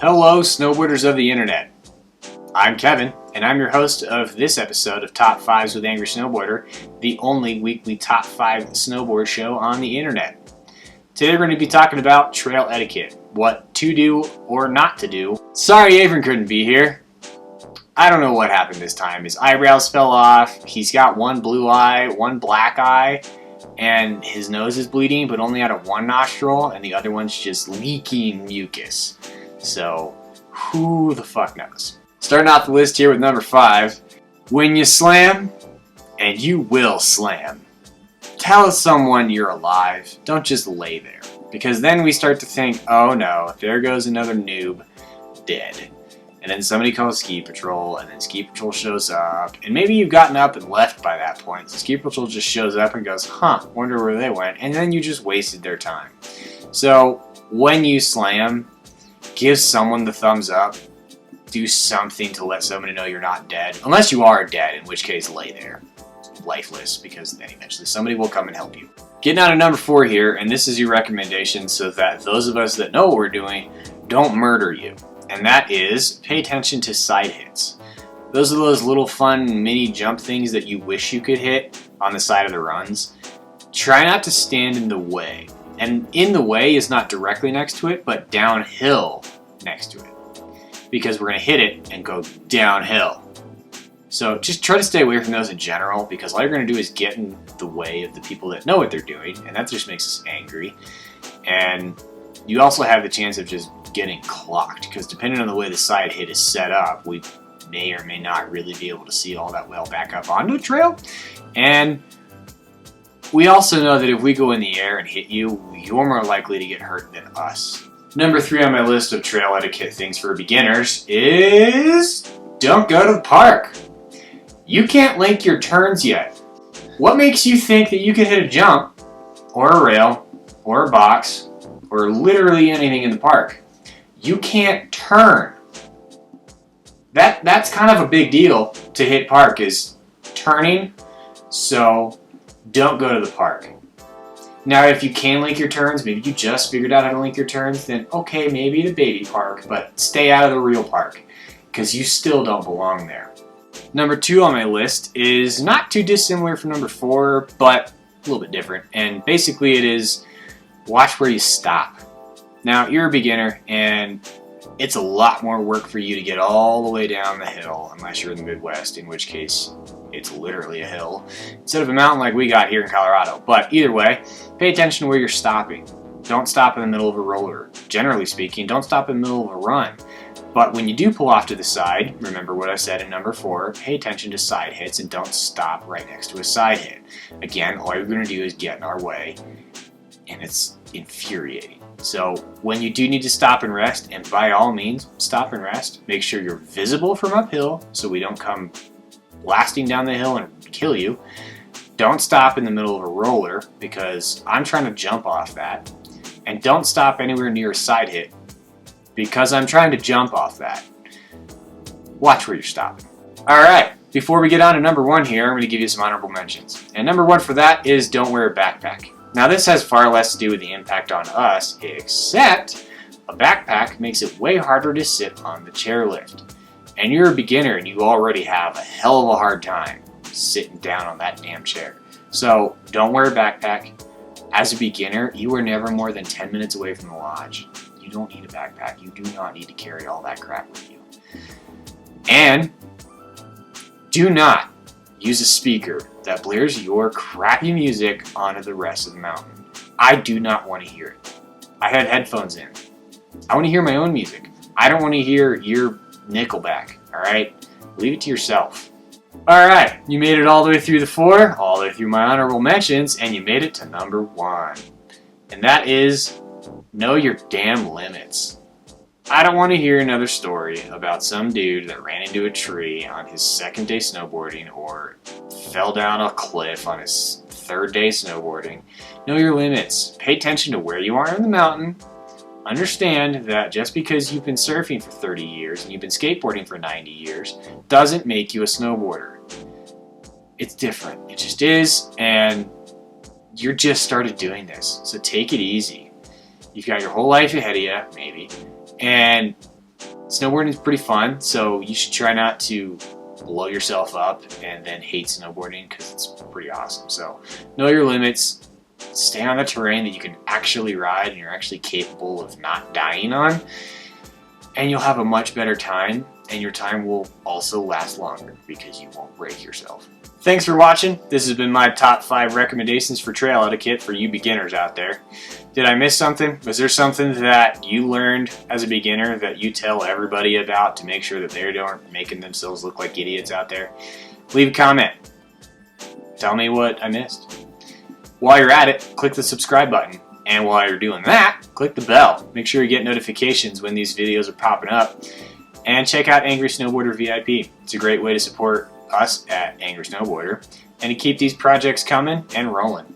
Hello, snowboarders of the internet. I'm Kevin, and I'm your host of this episode of Top 5s with Angry Snowboarder, the only weekly top 5 snowboard show on the internet. Today we're going to be talking about trail etiquette, what to do or not to do. Sorry Avran couldn't be here. I don't know what happened this time. His eyebrows fell off, he's got one blue eye, one black eye, and his nose is bleeding, but only out of one nostril, and the other one's just leaking mucus. So, who the fuck knows? Starting off the list here with number 5. When you slam, and you will slam, tell someone you're alive. Don't just lay there. Because then we start to think, oh no, there goes another noob dead. And then somebody calls ski patrol, and then ski patrol shows up. And maybe you've gotten up and left by that point. So ski patrol just shows up and goes, wonder where they went. And then you just wasted their time. So, when you slam, give someone the thumbs up. Do something to let somebody know you're not dead. Unless you are dead, in which case lay there. Lifeless, because then eventually somebody will come and help you. Getting on to number 4 here, and this is your recommendation so that those of us that know what we're doing don't murder you. And that is, pay attention to side hits. Those are those little fun mini jump things that you wish you could hit on the side of the runs. Try not to stand in the way. And in the way is not directly next to it, but downhill next to it. Because we're going to hit it and go downhill. So just try to stay away from those in general, because all you're going to do is get in the way of the people that know what they're doing, and that just makes us angry. And you also have the chance of just getting clocked, because depending on the way the side hit is set up, we may or may not really be able to see all that well back up onto a trail. And we also know that if we go in the air and hit you, you're more likely to get hurt than us. Number 3 on my list of trail etiquette things for beginners is don't go to the park. You can't link your turns yet. What makes you think that you can hit a jump, or a rail, or a box, or literally anything in the park? You can't turn. That's kind of a big deal to hit park, is turning, so don't go to the park. Now, if you can link your turns, maybe you just figured out how to link your turns, then okay, maybe the baby park, but stay out of the real park, because you still don't belong there. Number 2 on my list is not too dissimilar from number 4, but a little bit different, and basically it is watch where you stop. Now, you're a beginner, and it's a lot more work for you to get all the way down the hill, unless you're in the Midwest, in which case it's literally a hill, instead of a mountain like we got here in Colorado. But either way, pay attention to where you're stopping. Don't stop in the middle of a roller. Generally speaking, don't stop in the middle of a run. But when you do pull off to the side, remember what I said in number 4, pay attention to side hits and don't stop right next to a side hit. Again, all you're going to do is get in our way, and it's infuriating. So when you do need to stop and rest, and by all means, stop and rest, make sure you're visible from uphill so we don't come blasting down the hill and kill you. Don't stop in the middle of a roller, because I'm trying to jump off that. And don't stop anywhere near a side hit, because I'm trying to jump off that. Watch where you're stopping. Alright, before we get on to number 1 here, I'm going to give you some honorable mentions. And number 1 for that is don't wear a backpack. Now this has far less to do with the impact on us, except a backpack makes it way harder to sit on the chairlift. And you're a beginner and you already have a hell of a hard time sitting down on that damn chair. So don't wear a backpack. As a beginner, you are never more than 10 minutes away from the lodge. You don't need a backpack. You do not need to carry all that crap with you. And do not use a speaker that blares your crappy music onto the rest of the mountain. I do not want to hear it. I had headphones in. I want to hear my own music. I don't want to hear your Nickelback, alright? Leave it to yourself. Alright, you made it all the way through the 4, all the way through my honorable mentions, and you made it to number 1. And that is, know your damn limits. I don't want to hear another story about some dude that ran into a tree on his 2nd day snowboarding, or fell down a cliff on his 3rd day snowboarding. Know your limits. Pay attention to where you are in the mountain. Understand that just because you've been surfing for 30 years and you've been skateboarding for 90 years doesn't make you a snowboarder. It's different. It just is, and you're just started doing this. So take it easy. You've got your whole life ahead of you, maybe, and Snowboarding is pretty fun, so you should try not to blow yourself up and then hate snowboarding, because it's pretty awesome. So know your limits, stay on the terrain that you can actually ride and you're actually capable of not dying on, and you'll have a much better time, and your time will also last longer because you won't break yourself. Thanks for watching. This has been my top 5 recommendations for trail etiquette for you beginners out there. Did I miss something? Was there something that you learned as a beginner that you tell everybody about to make sure that they aren't making themselves look like idiots out there? Leave a comment. Tell me what I missed. While you're at it, click the subscribe button. And while you're doing that, click the bell. Make sure you get notifications when these videos are popping up. And check out Angry Snowboarder VIP. It's a great way to support us at Angry Snowboarder and to keep these projects coming and rolling.